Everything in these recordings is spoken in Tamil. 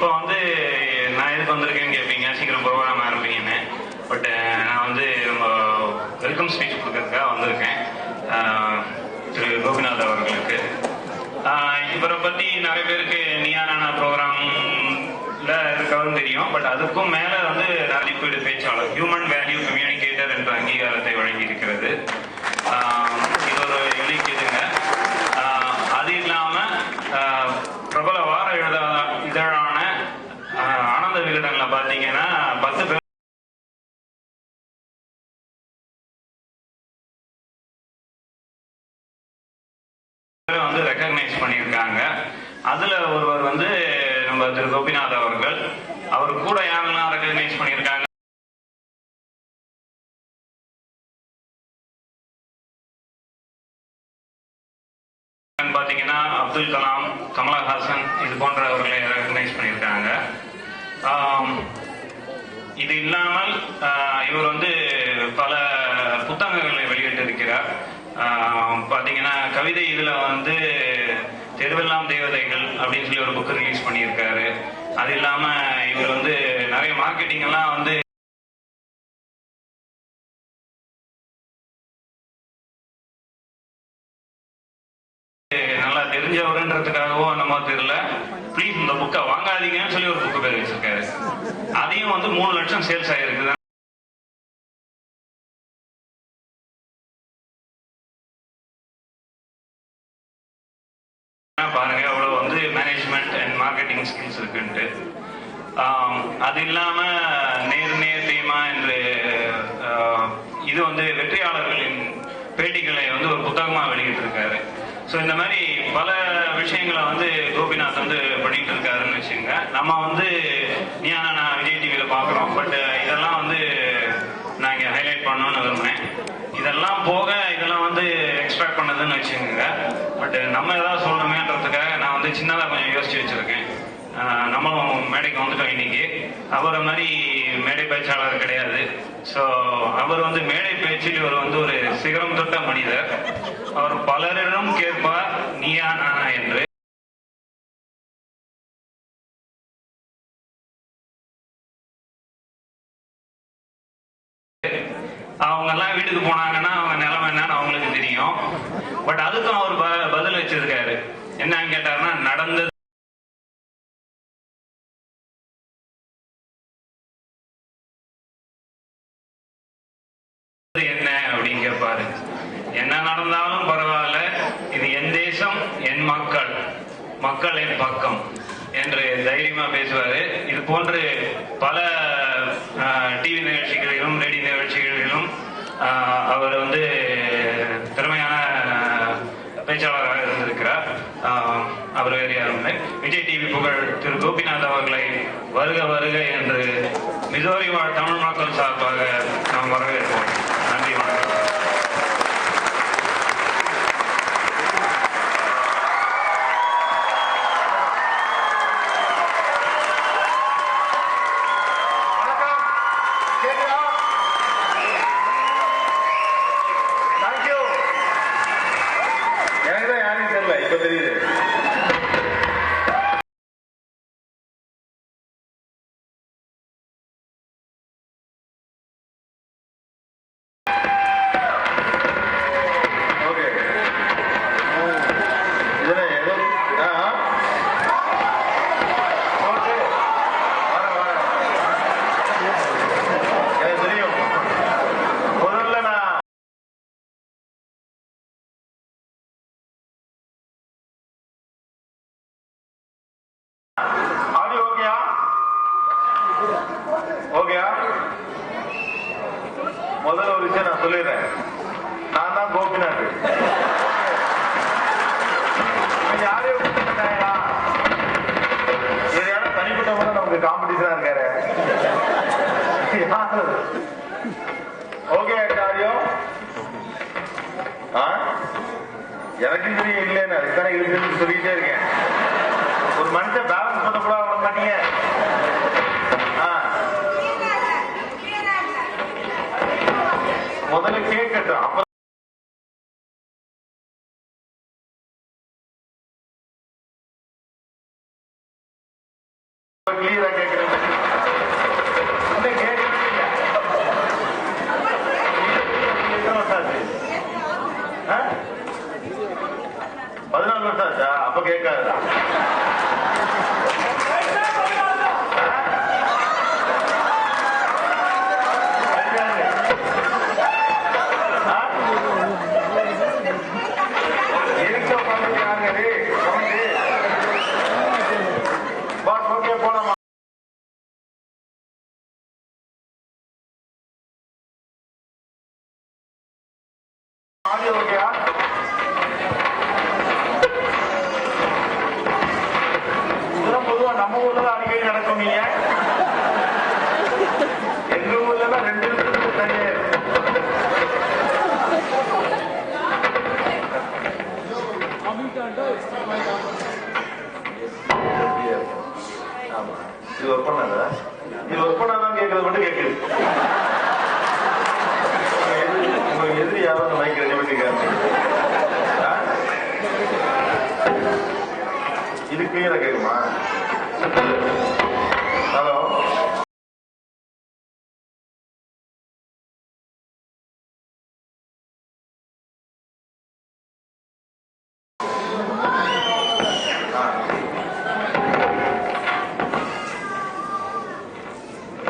இப்போ வந்து நான் எதுக்கு வந்திருக்கேன்னு கேட்பீங்க, சீக்கிரம் ப்ரோக்ராம் ஆரம்பிங்கன்னு. பட் நான் வந்து நம்ம வெல்கம் ஸ்பீச் கொடுக்கறதுக்காக வந்திருக்கேன் திரு கோபிநாத் அவர்களுக்கு. இவரை பற்றி நிறைய பேருக்கு நீயானா ப்ரோக்ராம்ல இருக்கவும் தெரியும். பட் அதுக்கும் மேலே வந்து மதிப்பீடு பேச்சாளர், ஹியூமன் வேல்யூ கம்யூனிகேட்டர் என்ற அங்கீகாரத்தை வழங்கி இருக்கிறது. இது ஒரு யூனிக் இதுங்க. அது இல்லாமல் பிரபல வார இதழான ஆனந்த விகடன்ல பார்த்தீங்கன்னா 10 பேர் வந்து ரெக்கக்னைஸ் பண்ணியிருக்காங்க. அதுல ஒருவர் வந்து நம்ம திரு கோபிநாத் அவர்கள். அவர் கூட யாரெல்லாம் ரெக்கக்னைஸ் பண்ணியிருக்காங்க பாத்தீங்கன்னா, அப்துல் கலாம், கமலஹாசன் இது போன்றவர்களை ரெக்கக்னைஸ் பண்ணியிருக்காங்க. இது இல்லாமல் இவர் வந்து பல புத்தகங்களை வெளியிட்டிருக்கிறார். பாத்தீங்கன்னா கவிதை இதுல வந்து தெருவெல்லாம் தேவதைகள் அப்படின்னு சொல்லி ஒரு புக் ரிலீஸ் பண்ணியிருக்காரு. அது இல்லாம இவர் வந்து நிறைய மார்க்கெட்டிங் எல்லாம் வந்து நல்லா தெரிஞ்சவருன்றதுக்காகவோ நம்ம தெரியல, ப்ளீஸ் இந்த புக்கை வாங்காதீங்கன்னு சொல்லி ஒரு புக்கு பேர் வச்சிருக்காரு. அதையும் வந்து 3 லட்சம் சேல்ஸ் ஆயிருக்கு. பாருங்க அவ்வளவு வந்து மேனேஜ்மெண்ட் அண்ட் மார்க்கெட்டிங் ஸ்கில்ஸ் இருக்குன்ட்டு. அது இல்லாம நேர் தேமா என்று இது வந்து வெற்றியாளர்களின் பேட்டிகளை வந்து ஒரு புத்தகமா வெளியிட்டு இருக்காரு. ஸோ இந்த மாதிரி பல விஷயங்களை வந்து கோபிநாத் வந்து பண்ணிட்டு இருக்காருன்னு வச்சுங்க. நம்ம வந்து நீயானா விஜய் டிவியில பாக்குறோம். பட் இதெல்லாம் வந்து நான் இங்க ஹைலைட் பண்ணணும்னு விரும்புறேன். இதெல்லாம் போக இதெல்லாம் வந்து எக்ஸ்ட்ராக்ட் பண்ணதுன்னு வச்சுக்கோங்க. பட் நம்ம ஏதாவது சொல்லணுமேன்றதுக்காக நான் வந்து சின்னதாக கொஞ்சம் யோசிச்சு வச்சிருக்கேன். நம்மளும் மேடைக்கு வந்துட்டோம் இன்னைக்கு. அவரை மாதிரி மேடை பேச்சாளர் கிடையாது. ஸோ அவர் வந்து மேடை பேச்சில் இவர் வந்து ஒரு சிகரம் தொட்ட மனிதர். அவர் பலரிடம் கேட்பார் நீயா நானா என்று. அவங்க எல்லாம் வீட்டுக்கு போனாங்கன்னா அவங்க நிலைமை என்னன்னு அவங்களுக்கு தெரியும். பட் அதுக்கும் அவர் பதில் வச்சிருக்காரு. என்னன்னு கேட்டாருன்னா, நடந்தது என்ன அப்படின்னு கேட்பாரு. என்ன நடந்தாலும் பரவாயில்ல, இது என் தேசம், என் மக்கள், மக்கள் என் பக்கம் என்று தைரியமா பேசுவாரு. இது போன்று பல டிவி நிகழ்ச்சிகளிலும் ரேடியோ நிகழ்ச்சிகளிலும் அவர் வந்து திறமையான பேச்சாளராக இருந்திருக்கிறார். அவர் வேறு யாரும் இல்லை, விஜய் டிவி புகழ் திரு கோபிநாத் அவர்களை வருக வருக என்று மிசோரி வாழ் தமிழ் மக்கள் சார்பாக நாம் வரவேற்போம். நன்றி, வணக்கம். முதல்ல ஒரு விஷயம் நான் சொல்லிடுறேன். நான் தான் கோபிநாத். யாரையும் தனிப்பட்ட முறை நமக்கு காம்படிஷனா இருக்காரு. ஓகே காரியம் எனக்கும் தெரியும் இல்லைன்னு அதுக்கான இருக்குன்னு சொல்லிக்கிட்டே இருக்கேன். ஒரு மனுஷன் பேலன்ஸ் பண்ண கூட விட மாட்டீங்க. முதல்ல கேட்கட்டும், அப்புறம் ஆடியோ ஓகேயா? இதெல்லாம் பொதுவா நம்ம ஊர்ல தான் அடிக்கடி நடக்கும். நீங்க எங்க ஊர்ல தான் 2 நிமிஷத்துக்கு தனியா இருக்கு. இது ஒர்க் பண்ணாத, இது ஒர்க் பண்ணாதான் கேட்கறது மட்டும் கேட்குது. உங்களுக்கு எதிரி யாரும் மைக் ரெடி பண்ணிருக்காங்க. இது கிளியரா கேட்குமா? ஹலோ,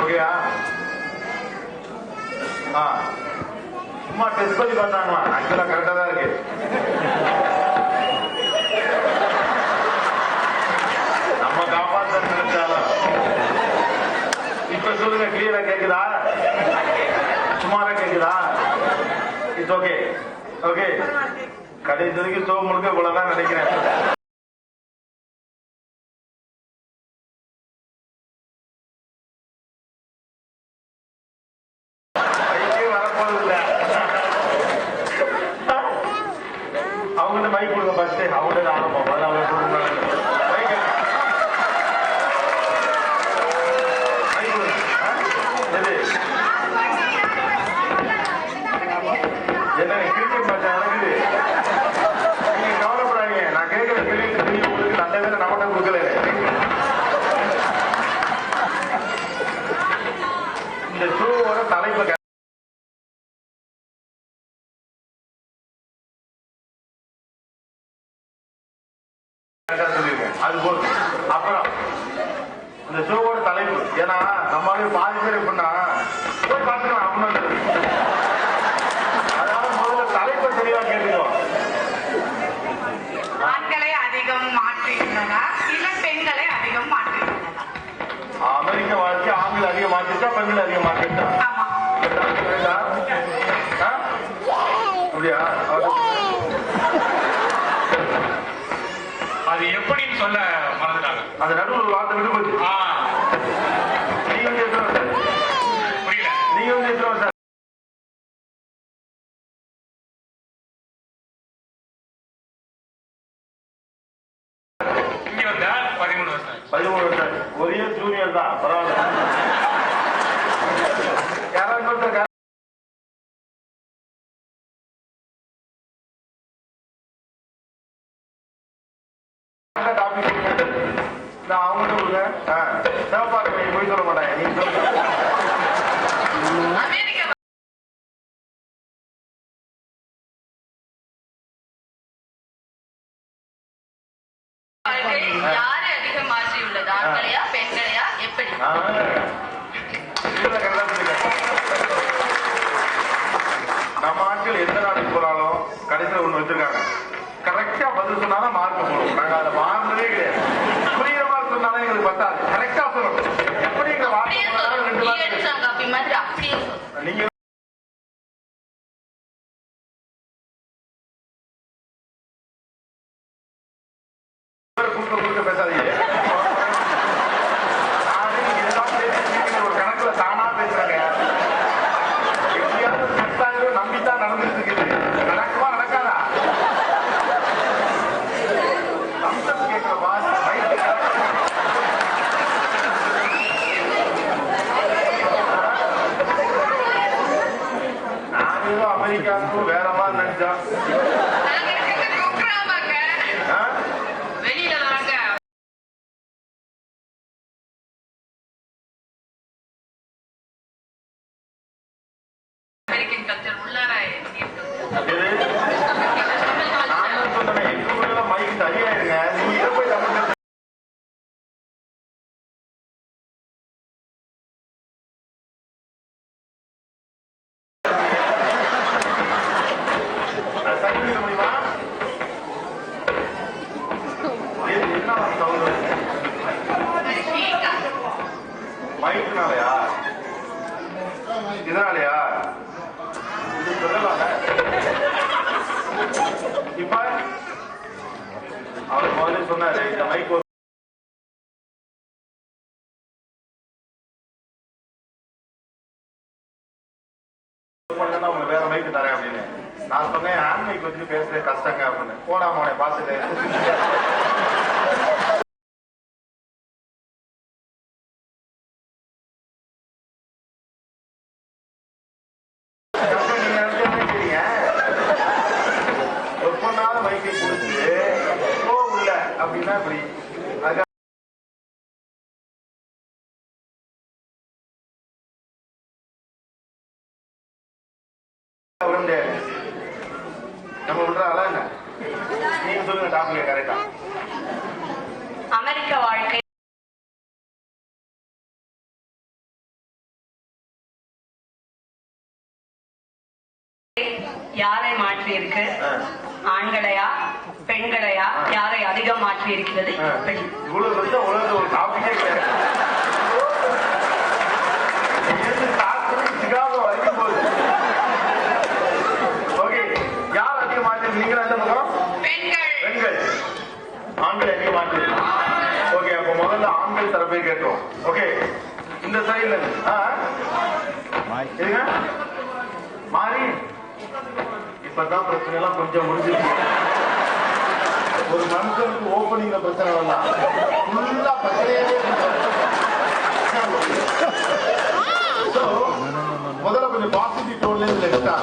ஓகேயா? சும்மா டெஸ்ட் பண்ணி பார்த்தாங்களா? ஆக்சுவலா கரெக்டா தான் இருக்கு. நம்ம காப்பாற்ற நினைச்சாலும் இப்ப சொல்லுங்க, கிளியரா கேக்குதா? சுமாரா கேக்குதா? It's okay. ஓகே, கடைசி வரைக்கும் சோ முழுக்க இவ்வளவுதான் நினைக்கிறேன். அவங்கள்ட்ட மைக் கொடுங்க ஃபர்ஸ்ட். அவங்கள்ட்ட ஆரம்பம் என்ன கிரிக்கெட் மேட்ச் நடக்குது. நீங்க கவலைப்படாதீங்க, நான் கேட்கிற கேள்வி உங்களுக்கு நல்ல வேலை நம்மகிட்ட கொடுக்கல. இந்த ஷோவோட தலைப்பு அது போதும். அப்புறம் இந்த ஷோவோட தலைப்பு, ஏன்னா நம்மளால பாதி பேர் எப்படின்னா போய் பார்த்துக்கலாம் அப்படின்னு. அதனால முதல்ல தலைப்பை தெளிவா கேட்டுக்குவோம். ஆண்களை அதிகம் மாற்றியுள்ளதா இல்ல பெண்களை அதிகம் மாற்றியுள்ளதா? அமெரிக்க வாழ்க்கை ஆண்கள் அதிகம் மாற்றிட்டா பெண்கள் அதிகம் மாற்றிட்டா? அப்படியா? அது எப்படின்னு சொல்ல மறந்துட்டாங்க. அது நடுவில் ஒரு வார்த்தை விடுபட்டு. நீங்க வந்து எத்தனை வருஷம்? புரியல. நீங்க வந்து எத்தனை வருஷம்? இங்க வந்த 13 வருஷம். 13 வருஷம். ஒரே ஜூனியர் தான், பரவாயில்ல. யாராவது இன்னொருத்தர் அவங்கள்ட்ட கொடுங்க. சிவப்பாக்கு நீங்க போய் சொல்ல மாட்டாங்க. நீங்க சொல்லுங்க. யாரு அதிகம் மாற்றியுள்ளது, ஆண்களையா பெண்களையா, எப்படி? நம்ம ஆட்கள் எந்த நாட்டுக்கு போனாலும் கடைசியில் ஒண்ணு வச்சிருக்காங்க, கரெக்டா பதில் சொன்னாலும் மார்க் போடும். நாங்க அதை மாறினதே கிடையாது. புரியுற மாதிரி சொன்னாலும் எங்களுக்கு பத்தாது, கரெக்டா சொல்லணும். எப்படி எங்க வார்த்தை நீங்க கூட்ட பேசாதீங்க. ஒரு கணக்குல தானா பேசுறாங்க. எப்படியாவது கரெக்டாக நம்பித்தான் நடந்துட்டு இருக்குது. நடக்குமா நடக்காதா? அம்சம் கேட்கிற மாதிரி நான் ஏதோ அமெரிக்காவுக்கும் வேற மாதிரி நினைச்சோம். வெளியில வாங்க. அமெரிக்கன் கல்ச்சர் உள்ளார நான் சொல்றேன், எங்க ஊர்ல மைக் சரியா இருங்க. நீங்க இதை போய் தமிழ் சரி முடியுமா? என்ன சவுண்ட் மைக்குனாலயா? இதனாலயா? இது சொல்லலாம். சொன்னாரு இந்த மைக் உங்களுக்கு வேற மைக்கு தரேன் அப்படின்னு. நான் சொன்னேன் ஹேண்ட் மைக் வச்சு பேசுறது கஷ்டங்க அப்படின்னு. போடாம அவனை பார்த்துட்டு மைக்கை கொடுத்து உள்ள அப்படின்னா இப்படி நம்ம விடுறாங்களா என்ன? நீங்க சொல்லுங்க டாபிக் கரெக்டா. அமெரிக்க வாழ்க்கை யாரை மாற்றி இருக்கு? ஆண்களையா பெண்களையா? யாரை அதிகம் மாற்றி இருக்கிறது? இவ்வளவு வந்து உலகத்துல ஒரு டாபிக்கே கிடையாது. வரைக்கும் போகுது. ஓகே, யார் அதிகம் மாற்றி? நீங்களா எந்த பக்கம்? பெண்கள். ஆண்கள் அதிகம் மாற்றி. ஓகே, அப்ப முதல்ல ஆண்கள் தரப்பை கேட்டோம். ஓகே, இந்த சைட்ல இருங்க மாறி. இப்பதான் பிரச்சனை எல்லாம் கொஞ்சம் முடிஞ்சிருக்கு. ஒரு மனுஷனுக்கு ஓப்பனிங்ல பிரச்சனை வரலாம், ஃபுல்லா பிரச்சனையே. முதல்ல கொஞ்சம் பாசிட்டிவ் டோன்ல இருந்து லெஃப்டா.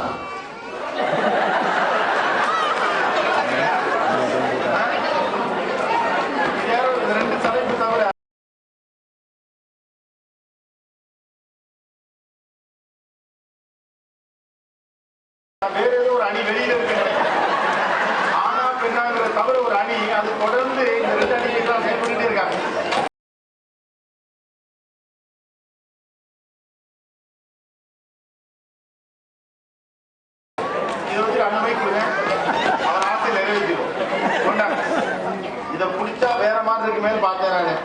ரெண்டு தலைப்பு தவிர வேற ஏதோ ஒரு அணி வெளியில இருக்கு. ஆனா பெண்ணாங்கிற தவிர ஒரு அணி அது தொடர்ந்து இந்த ரெண்டு அணியை தான் செயல்பட்டு இருக்காங்க. இதை வச்சு அண்ணமை கொடுங்க, அவன் ஆசை நிறைவேற்றிடும். கொண்டாங்க, இதை பிடிச்சா வேற மாதிரி இருக்கு மேல பார்த்தேன் நானு.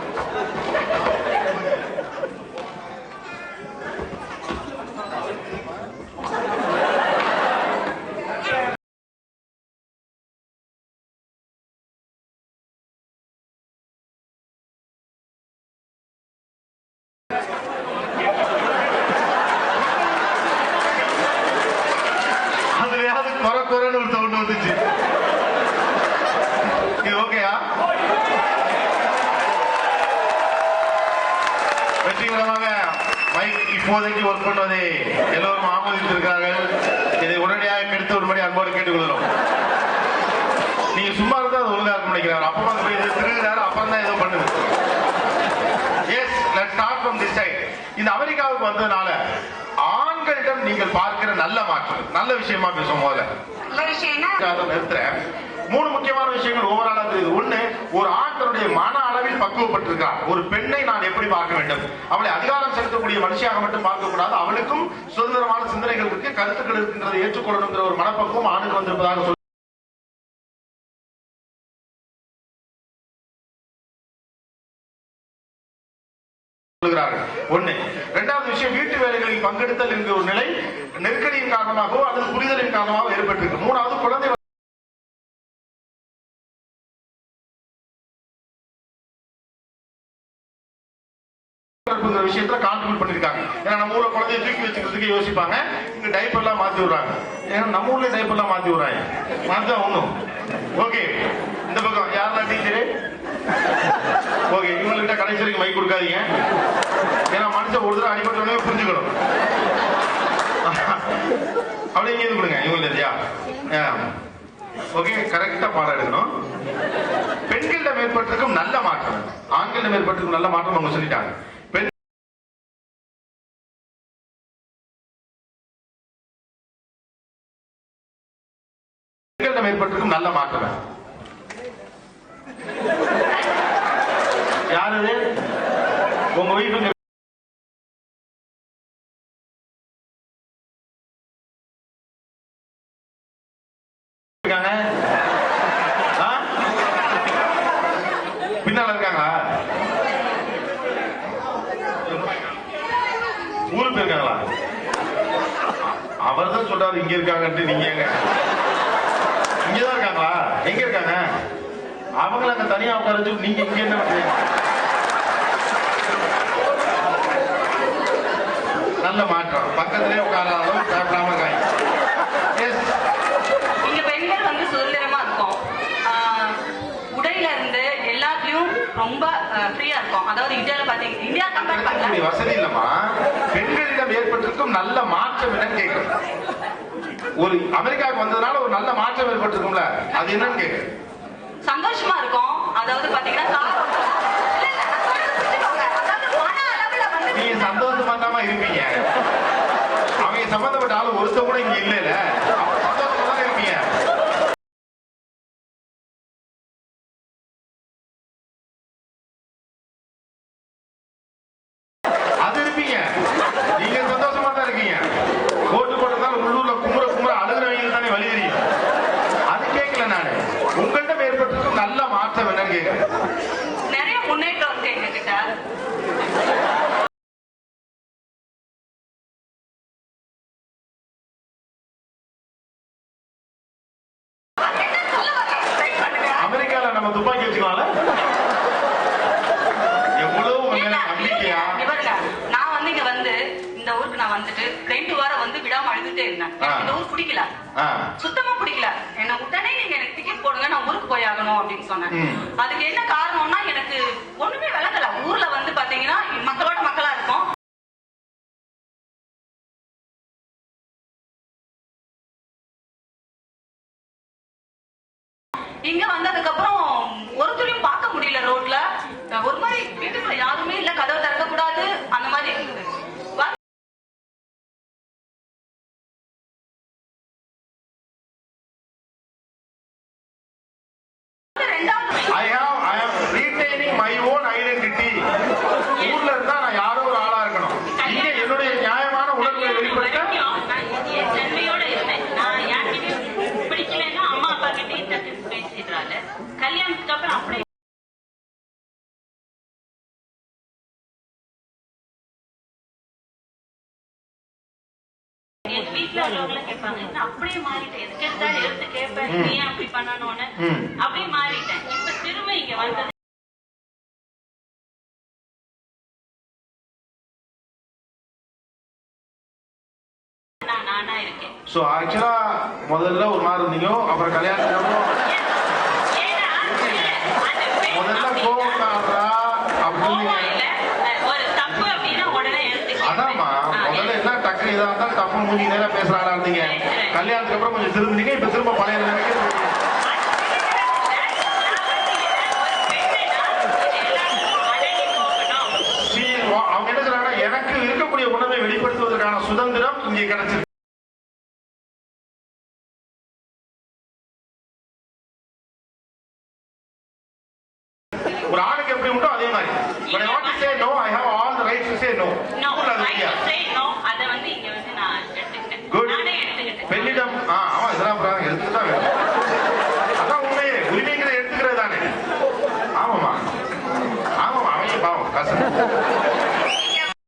குறைன்னு ஒரு சவுண்ட் வந்துச்சு. இது ஓகேயா? வெற்றிகரமாக மைக் இப்போதைக்கு ஒர்க் பண்ணுவதை எல்லோரும் ஆமோதித்திருக்கிறார்கள். இதை உடனடியாக கெடுத்து வரும்படி அன்போடு கேட்டுக்கொள்கிறோம். நீங்க சும்மா இருந்தா அது ஒழுங்கா இருக்க நினைக்கிறார். அப்பமா போய் திருகிறாரு, அப்புறம் தான் ஏதோ பண்ணுது. Yes, let's start from this side. இந்த அமெரிக்காவுக்கு வந்ததுனால ஆண்களிடம் நீங்கள் பார்க்கிற நல்ல மாற்றம், நல்ல விஷயமா பேசும் போது நிறுத்துறேன். 3 முக்கியமான விஷயங்கள் ஓவராலா தெரியுது. ஒண்ணு, ஒரு ஆண் தன்னுடைய மன அளவில் பக்குவப்பட்டிருக்கிறார். ஒரு பெண்ணை நான் எப்படி பார்க்க வேண்டும்? அவளை அதிகாரம் செலுத்தக்கூடிய மனுஷியாக மட்டும் பார்க்க கூடாது. அவளுக்கும் சுதந்திரமான சிந்தனைகள் இருக்கு, கருத்துக்கள் இருக்கின்றதை ஏற்றுக்கொள்ளணுங்கிற ஒரு மனப்பக்குவம் ஆணுக்கு வந்திருப்பதாக ஒண்ணு. இரண்டாவது விஷயம், வீட்டு வேலைகளில் பங்கெடுத்தல் என்கிற ஒரு நிலை நெருக்கடியின் காரணமாகவோ அல்லது புரிதலின் காரணமாக ஏற்பட்டிருக்கு. மூணாவது, குழந்தை விஷயத்துல கான்ட்ரிபியூட் பண்ணிருக்காங்க. ஏன்னா நம்ம ஊர்ல குழந்தைய தூக்கி வச்சுக்கிறதுக்கு யோசிப்பாங்க, இங்க டைப்பர் எல்லாம் மாத்தி விடுறாங்க. ஏன்னா நம்ம ஊர்ல டைப்பர் எல்லாம் மாத்தி விடுறாங்க, மாத்தா ஒண்ணும். ஓகே, இந்த பக்கம் யாரெல்லாம் டீச்சரு? ஓகே, இவங்ககிட்ட கடைசி வரைக்கும் மைக் கொடுக்காதீங்க. ஏன்னா மனுஷன் ஒரு தடவை அடிபட்டோடனே புரிஞ்சுக்கணும். அப்படியே இங்க கொடுங்க இவங்க இல்லையா? ஓகே, கரெக்டா பாடம் எடுக்கணும். பெண்களிடம் ஏற்பட்டிருக்கும் நல்ல மாற்றம், ஆண்களிடம் ஏற்பட்டிருக்கும் நல்ல மாற்றம் அவங்க சொல்லிட்டாங்க. பெண்களிடம் ஏற்பட்டிருக்கும் நல்ல மாற்றம் யாரு? உங்க வீட்டுக்கு பின்னால இருக்காங்களா? ஊருக்கு இருக்காங்களா? அவர் தான் சொல்றாரு இங்க இருக்காங்கன்ட்டு. நீங்க எங்க? இங்கதான் இருக்காங்களா? எங்க இருக்காங்க? அவங்கள அங்க தனியா உட்கார வச்சு நீங்க இங்க என்ன பண்றீங்க? நல்ல மாற்றம். பக்கத்திலே உட்காராத அளவு சாப்பிடாம இருக்காங்க. எஸ். இங்க பெண்கள் வந்து சுதந்திரமா இருக்கும். உடையில இருந்து எல்லாத்துலயும் ரொம்ப ஃப்ரீயா இருக்கும். அதாவது இந்தியால பாத்தீங்கன்னா இந்தியா கம்பேர் பண்ணல வசதி இல்லம்மா. பெண்களிடம் ஏற்பட்டிருக்கும் நல்ல மாற்றம் என்னன்னு கேட்கிறேன். ஒரு அமெரிக்காவுக்கு வந்ததுனால ஒரு நல்ல மாற்றம் ஏற்பட்டிருக்கும்ல, அது என்னன்னு கேட்கிறேன். சந்தோஷமா இருக்கும். அதாவது பாத்தீங்கன்னா நீங்க சந்தோஷமா தான் இருப்பீங்க. அவங்க சம்பந்தப்பட்ட ஆளு ஒருத்த கூட இங்க இல்ல, சந்தோஷமா தான் இருப்பீங்க. அது இருப்பீங்க. நீங்க சந்தோஷமா தான் இருக்கீங்க. கோட்டு போட்டதால் உள்ளூர்ல குமுற குமுற அழுகிறவங்க தானே வழி தெரியும். அது கேட்கல நானு. உங்கள்கிட்ட ஏற்பட்டிருக்கும் நல்ல மாற்றம் என்னன்னு கேட்கிறேன். நிறைய முன்னேற்றம் இருக்கு எங்க கிட்ட. அமெரிக்கால நம்ம துப்பாக்கி வச்சுக்கலாம்ல. எவ்வளவு நம்பிக்கையா. நான் வந்து இங்க வந்து இந்த ஊருக்கு நான் வந்துட்டு 2 வாரம் வந்து விடாம அழுதுட்டே இருந்தேன். எனக்கு இந்த ஊர் பிடிக்கல, சுத்தமா பிடிக்கல. என்ன உடனே நீங்க எனக்கு டிக்கெட் போடுங்க, நான் ஊருக்கு போய் ஆகணும் அப்படின்னு சொன்னேன். அதுக்கு என்ன காரணம்னா எனக்கு ஒண்ணுமே விளங்கல. ஊர்ல வந்து பாத்தீங்கன்னா மக்களோட மக்களா இருக்கும். இங்க வந்ததுக்கு அப்புறம் ஒரு துளியும் பார்க்க முடியல. ரோட்ல ஒரு மாதிரி வீட்டுக்குள்ள யாருமே இல்ல, கதவை திறக்க கூடாது அந்த மாதிரி இருந்தது. I am retaining my own identity. ஊர்ல இருந்தா நான் யாரோ ஒரு ஆளா இருக்கணும். இங்க என்னுடைய நியாயமான உணர்வை வெளிப்படுத்த தன்மையோட இருந்தேன். நான் யார்கிட்டயும் பிடிக்கலன்னா அம்மா அப்பா கிட்ட இந்த பேசிடுறாரு. கல்யாணத்துக்கு அப்புறம் அப்படியே எங்க வீட்டுல உள்ளவங்கள கேட்பாங்க, அப்படியே மாறிட்டேன். எதுக்கு எடுத்தாலும் எடுத்து கேட்பேன், நீ ஏன் அப்படி பண்ணணும்னு. அப்படியே மாறிட்டேன். இப்ப திரும்ப இங்க வந்தது நானா இருக்கேன். சோ ஆக்சுவலா முதல்ல ஒரு மாதிரி இருந்தீங்க, அப்புறம் கல்யாணத்துக்கு அப்புறம் முதல்ல கோவக்காரரா அப்படின்னு. ஒரு தப்பு அப்படின்னா உடனே எடுத்து அதாம்மா முதல்ல என்ன டக்கு இதா இருந்தா தப்பு மூஞ்சி நேரம் பேசுறாடா இருந்தீங்க. கல்யாணத்துக்கு அப்புறம் கொஞ்சம் திரும்பினீங்க, இப்ப திரும்ப பழைய நிலைமைக்கு அவங்க என்ன சொல்றாங்கன்னா, எனக்கு இருக்கக்கூடிய உணவை வெளிப்படுத்துவதற்கான சுதந்திரம் இங்கே கிடைச்சிருக்கு. ஒரு ஆணுக்கு எப்படி உண்டோ அதே மாதிரி. But I want to say no, I have all the rights to say no. அதை வந்து இங்க வந்து நான் எடுத்துக்கிட்டேன். Good. நானே எடுத்துக்கிட்டேன். பெண்ணிடம் ஆமா இதெல்லாம் எடுத்துக்கிட்டா